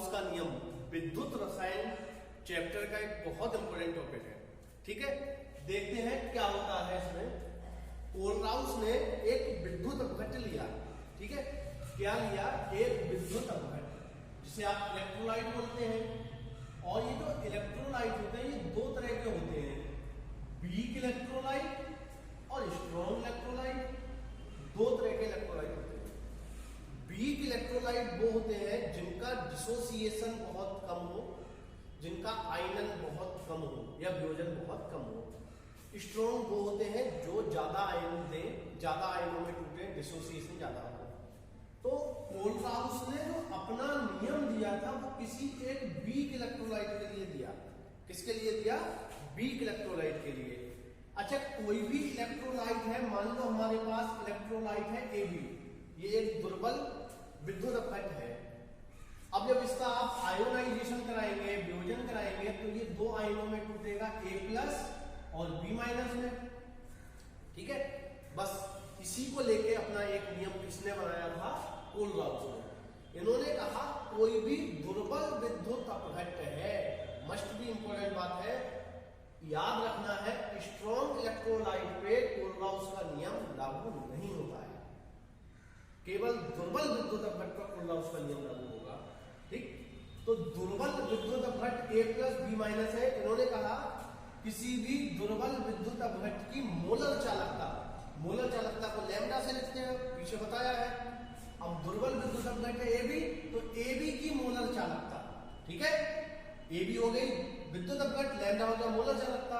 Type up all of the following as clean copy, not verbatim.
Kohlrausch का नियम विद्युत रसायन चैप्टर का एक बहुत इंपॉर्टेंट टॉपिक है। ठीक है, देखते हैं क्या होता है इसमें। कोलराउस ने एक विद्युत अपघट्य लिया। ठीक है, क्या लिया? एक विद्युत अपघट्य जिसे आप इलेक्ट्रोलाइट बोलते हैं। और ये जो इलेक्ट्रोलाइट होते हैं ये दो तरह के होते हैं, वीक इलेक्ट्रोलाइट और स्ट्रॉन्ग इलेक्ट्रोलाइट। दो तरह के इलेक्ट्रोलाइट होते हैं। वीक इलेक्ट्रोलाइट वो होते हैं जिनका डिसोसिएशन बहुत कम हो, जिनका आयनन बहुत कम हो या वियोजन बहुत कम हो। स्ट्रॉन्ग वो होते हैं जो ज्यादा आयन दें, ज्यादा आयनों में टूटे, डिसोसिएशन ज्यादा हो। तो कोलराउस ने जो अपना नियम दिया था वो किसी एक वीक इलेक्ट्रोलाइट के लिए दिया। किसके लिए दिया? वीक इलेक्ट्रोलाइट के लिए। अच्छा, कोई भी इलेक्ट्रोलाइट है, मान लो हमारे पास इलेक्ट्रोलाइट है AB, ये एक दुर्बल विद्युत अपघट्य है। अब जब इसका आप आयोनाइजेशन कराएंगे, वियोजन कराएंगे, तो ये दो आयनों में टूटेगा, A+ और B- में। ठीक है, बस इसी को लेके अपना एक नियम किसने बनाया था? कोलराउस ने। इन्होंने कहा कोई भी दुर्बल विद्युत अपघट्य है, मस्ट बी इंपॉर्टेंट बात है, याद रखना है, स्ट्रॉन्ग इलेक्ट्रोलाइट पे कोलराउस का नियम लागू नहीं होता है। केवल दुर्बल विद्युत अपघट्य पर कोलराउस का नियम लागू होगा। ठीक, तो दुर्बल विद्युत अपघट्य A+B- है। इन्होंने कहा किसी भी दुर्बल विद्युत अपघट्य की मोलर चालकता को लैम्डा से लिखते हैं, पीछे बताया है। अब दुर्बल विद्युत अपघट्य AB, तो AB की मोलर चालकता, ठीक है, AB हो गई विद्युत अपघट्य, लैम्डा हो गया मोलर चालकता,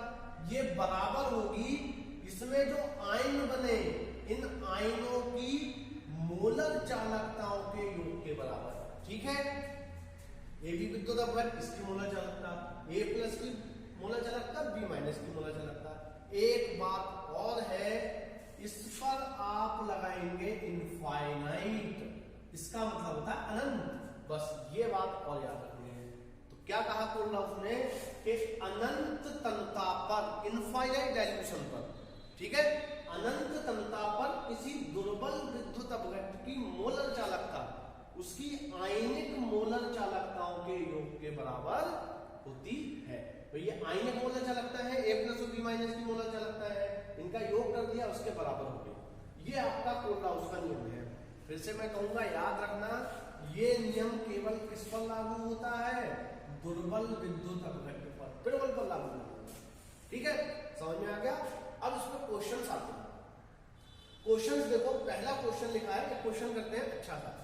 ये बराबर होगी इसमें जो आयन बने इन आयनों की मोलर चालकताओं के योग के बराबर। ठीक है, AB विद्युत अपघट्य, इसकी मोलर चालकता, A+ की मोलर चालकता, B- की मोलर चालकता। एक बात और है, इस पर आप लगाएंगे इनफाइनाइट, इसका मतलब होता है अनंत। बस ये बात और याद रखनी है। तो क्या कहा कोलराउस ने कि अनंत तन्यता पर, इनफाइनाइट डाइल्यूशन पर, ठीक है, अनंत तन्यता पर किसी दुर्बल विद्युत अपघट्य की मोलर चालकता उसकी आयनिक मोलर चालकताओं के योग के बराबर होती है। तो ये आयनिक मोलर चालकता है, A+ और B- की मोलर चालकता है, इनका योग कर दिया, उसके बराबर हो गया। ये आपका कोलराउस का नियम है। फिर से मैं कहूंगा, याद रखना, ये नियम केवल किस पर लागू होता है? दुर्बल विद्युत अपघट्य पर, प्रबल पर लागू होता है। ठीक है, समझ में आ गया? अब इसमें क्वेश्चंस आते हैं। क्वेश्चंस देखो, पहला क्वेश्चन लिखा है, एक क्वेश्चन करते हैं अच्छा सा।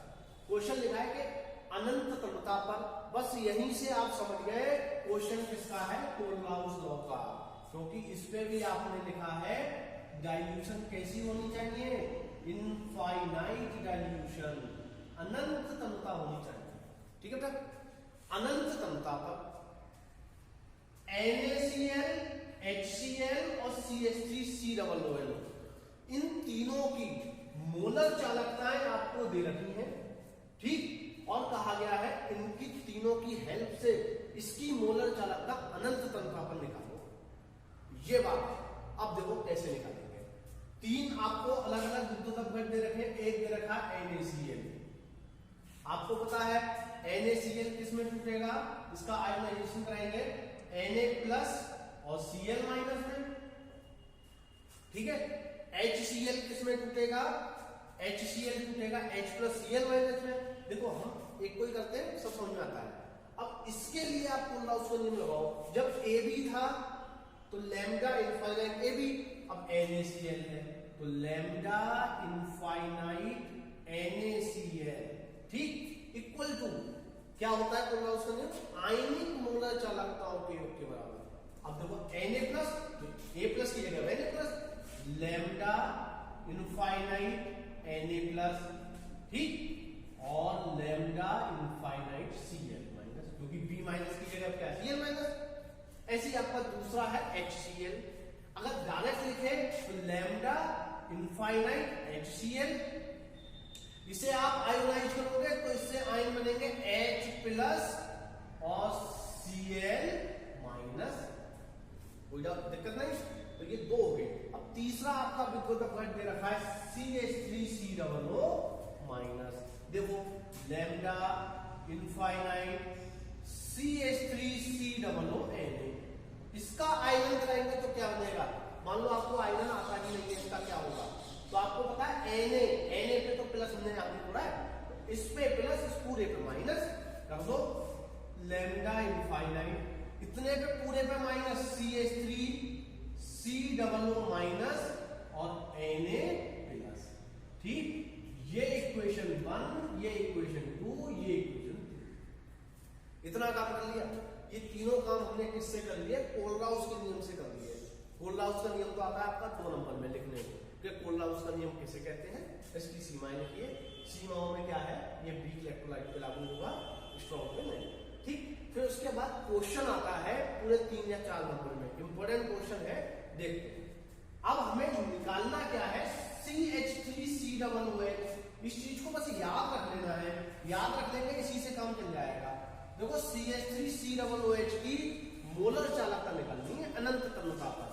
क्वेश्चन लिखा है कि अनंत तन्यता पर, बस यहीं से आप समझ गए क्वेश्चन किसका है? कोलराउस लॉ का। क्योंकि इस पे भी आपने लिखा है डाइल्यूशन कैसी होनी चाहिए? इनफाइनाइट डाइल्यूशन, अनंत तन्यता होनी चाहिए। ठीक है बेटा, अनंत तन्यता पर NaCl, HCl और CH3COOH, इन तीनों की मोलर चालकताएं आपको दे रखी हैं। ठीक, और कहा गया है इनकी तीनों की हेल्प से इसकी मोलर चालकता अनंत तन्यता पर निकालो। ये बात अब देखो कैसे निकालेंगे। तीन आपको अलग अलग विद्युत अपघट्य दे रखे, एक दे रखा NaCl। आपको पता है NaCl किस में टूटेगा? इसका आयोनाइजेशन कराएंगे Na+ और Cl- में। ठीक है, HCl किस में टूटेगा? HCl टूटेगा H+Cl- में। देखो, हम एक कोई करते हैं, सब समझ में आता है। अब इसके लिए आप कोलराउस का नियम लगाओ। जब AB था तो लैम्डा इनफाइनाइट AB, अब NaCl है तो लैम्डा इनफाइनाइट NaCl, ठीक, इक्वल टू क्या होता है कोलराउस का नियम? आयनिक मोलर चालकताओं के योग के बराबर। अब देखो Na+, A+ की जगह Na+, लैम्डा इनफाइनाइट Na+, ठीक, और लैम्डा इनफाइनाइट Cl-, क्योंकि B- की जगह क्या है? Cl-। ऐसे ही आपका दूसरा है HCl। अगर डायरेक्ट लिखे तो लैम्डा इनफाइनाइट HCl, इसे आप आयोनाइज करोगे तो इससे आयन बनेंगे H+ और Cl-, कोई दिक्कत नहीं। तो ये दो हो गए। अब तीसरा आपका विद्युत अपघट्य दे रखा है CH3COO-। देखो लैम्डा इनफाइनाइट CH3COO इसका आयरन कराएंगे तो क्या बनेगा? मान लो आपको आयरन आता ही नहीं है, इसका क्या होगा? तो आपको पता है Na पे तो प्लस हमने यहाँ पे जोड़ा है, इस पे प्लस, इस पूरे पे माइनस कर दो। लैम्डा इनफाइनाइट इतने पे पूरे पे माइनस CH3COO माइनस और Na प्लस। ठीक, ये इक्वेशन 1, ये इक्वेशन 2, ये इक्वेशन 3। इतना काम कर लिया। ये तीनों काम हमने किससे कर लिए? कोलराउस के नियम से कर लिए। कोलराउस का नियम तो आता है आपका 2 नंबर में लिखने को, कि कोलराउस का नियम किसे कहते हैं, इसकी सीमाएं लिखिए। सीमाओं में क्या है? ये वीक इलेक्ट्रोलाइट पे लागू होगा, स्ट्रॉन्ग पे नहीं। ठीक, फिर उसके बाद क्वेश्चन आता है पूरे 3 या 4 नंबर में, इंपॉर्टेंट क्वेश्चन है, देखते हैं। अब हमें निकालना क्या है? CH3COOH। इस चीज को बस याद रख लेना है, याद रख लेंगे इसी से काम चल जाएगा। देखो CH3COOH की मोलर चालकता निकालनी है अनंत तन्यता पर।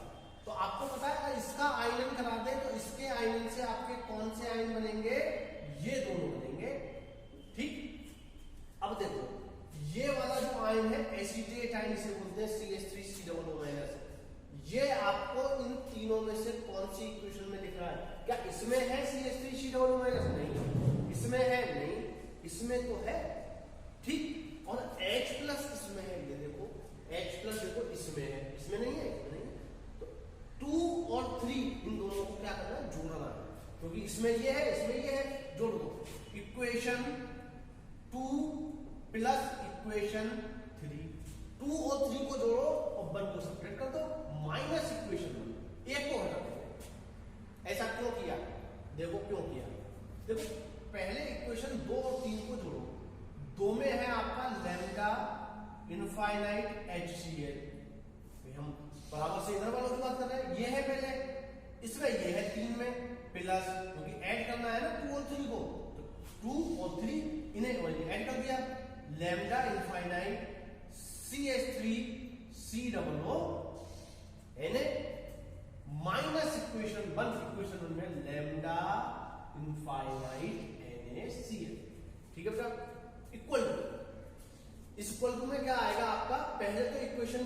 तो आपको पता है इसका आयन करा दे तो इसके आयन से आपके कौन से आयन बनेंगे? ये दोनों बनेंगे। ठीक, अब देखो ये वाला जो आयन है एसीटेट आयन इसे बोलते हैं CH3COO-। ये आपको इन तीनों में से कौन सी इक्वेशन में दिख रहा है? क्या इसमें है CH3COO-? नहीं, इसमें है नहीं, इसमें तो है। ठीक, और H प्लस इसमें है, ये देखो H प्लस देखो इसमें है, इसमें नहीं है, इसमें नहीं है। तो 2 और 3 इन दोनों को क्या करना है? जोड़ना है, क्योंकि इसमें ये है, इसमें ये है, जोड़ दो। इक्वेशन 2 प्लस इक्वेशन 3, 2 और 3 को जोड़ो और 1 को सेपरेट कर दो, माइनस इक्वेशन 1, एक को हटा दो। ऐसा क्यों किया? देखो क्यों किया। देखो पहले इक्वेशन 2 और 3 को जोड़ो, 2 में है आपका लैम्डा इनफाइनाइट HCl, हम बराबर से इधर वालों की बात कर रहे हैं, ये है पहले, इसमें ये है 3 में प्लस, क्योंकि ऐड करना है ना 2 और 3 को, तो 2 और 3 इन्हें ऐड कर दिया। Lambda infinite CH3COO minus equation 1, equation 1 में लैम्डा इनफाइनाइट NaCl। ठीक है बेटा, इक्वल टू, इस इक्वल टू में क्या आएगा आपका? पहले तो इक्वेशन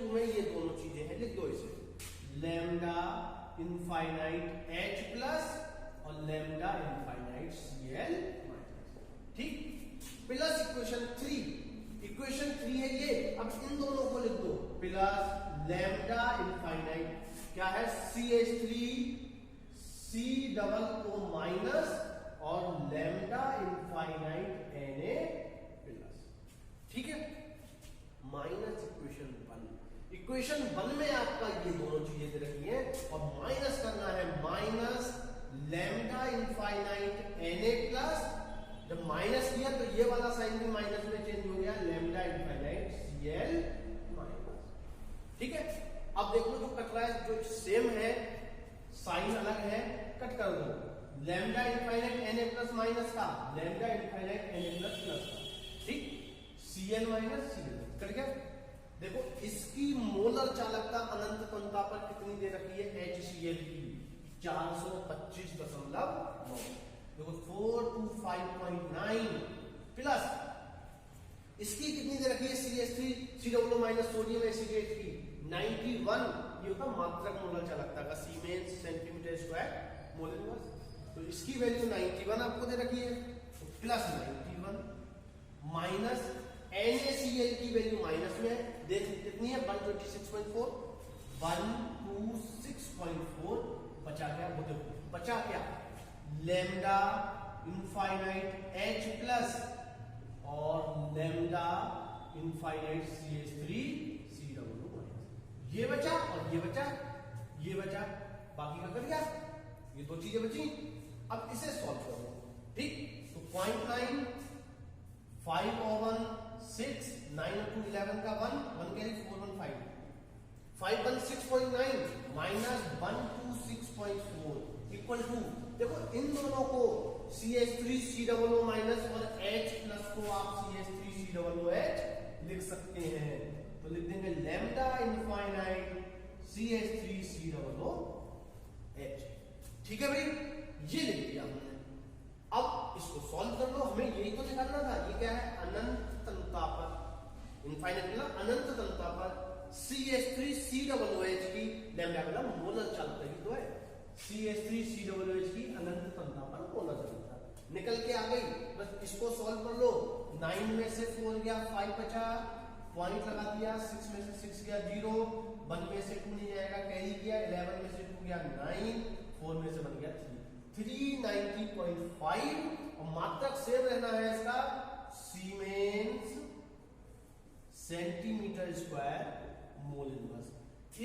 2 में ये दोनों चीजें हैं, लिख दो इसे, लैम्डा इनफाइनाइट H प्लस और लैम्डा इनफाइनाइट Cl माइनस। ठीक, प्लस इक्वेशन 3 है ये, अब इन दोनों को लिख दो, प्लस लैम्डा इनफाइनाइट क्या है? CH3COO माइनस और लैम्डा इनफाइनाइट Na प्लस। ठीक है, माइनस इक्वेशन 1 में आपका ये दोनों चीजें दे रखी हैं और माइनस करना है, minus lambda infinite Na plus. जब माइनस किया तो ये वाला साइन भी माइनस में चेंज हो गया, लैम्डा इनफाइनाइट Cl माइनस। ठीक है, अब देखो जो कट रहा है, जो सेम है, साइन अलग है, कट कर दो। Lambda infinite Na plus minus का lambda infinite Na plus plus का। ठीक, Cl माइनस Cl कट गया। देखो इसकी मोलर चालकता अनंत तन्यता पर कितनी दे रखी है? HCl की 425.9। देखो 425.9 प्लस इसकी कितनी दे रखी है? CH3COO माइनस सोडियम एसिटेट की 91। ये होता मात्रक मोलर चालकता का, siemens centimetre square mole inverse. तो इसकी वैल्यू 91 आपको दे रखी है, तो प्लस 91 माइनस NaCl की वैल्यू माइनस में देख कितनी है? 126.4, 126.4 बचा क्या? वो देखो बचा क्या? लैम्डा इनफाइनाइट H प्लस और लैम्डा इनफाइनाइट CH3COO माइनस। ये बचा और ये बचा, ये बचा, बाकी का कर गया, ये दो चीजें बची। अब इसे सॉल्व करो। ठीक, तो 0.9, 5 और 1 6, 9 और 2 11 का 1 कैरी 415, 516.9 माइनस 126.4 इक्वल टू, देखो इन दोनों को CH3COO माइनस और H प्लस को आप CH3COOH लिख सकते हैं। तो लिख देंगे लैम्डा इनफाइनाइट CH3COOH। ठीक है भाई, ये लिख दिया हमने। अब इसको सॉल्व कर लो, हमें यही तो निकालना था। ये क्या है? अनंत तलता पर, इनफाइनाइट मतलब अनंत तलता पर CH3COOH की लैम्डा मतलब मोलर चालकता की तो है, CH3COOH की अनंत तलता पर मोलर चालकता निकल के आ गई। बस इसको सॉल्व कर लो। 9 में से 4 गया, 5 बचा, पॉइंट लगा दिया, 6 में से 6 गया 0, 1 में से 2 नहीं जाएगा, कैरी किया, 11 में से 2 गया 9, 4 में से बन गया 3, 390.5 और मात्रक सेम रहना है इसका siemens centimetre square mole inverse.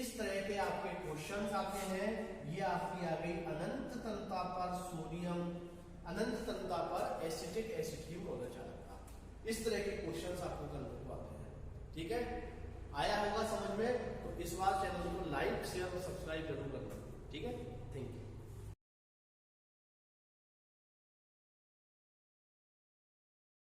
इस तरह के आपके क्वेश्चंस आते हैं। ये आपकी आ गई अनंत तलता पर सोडियम, अनंत तलता पर एसिटिक एसिड की मोलर चालकता। इस तरह के क्वेश्चंस आपको करने को आते हैं। ठीक है, आया होगा समझ में? तो इस बार चैनल को लाइक शेयर और सब्सक्राइब जरूर करना। ठीक है, थैंक यू।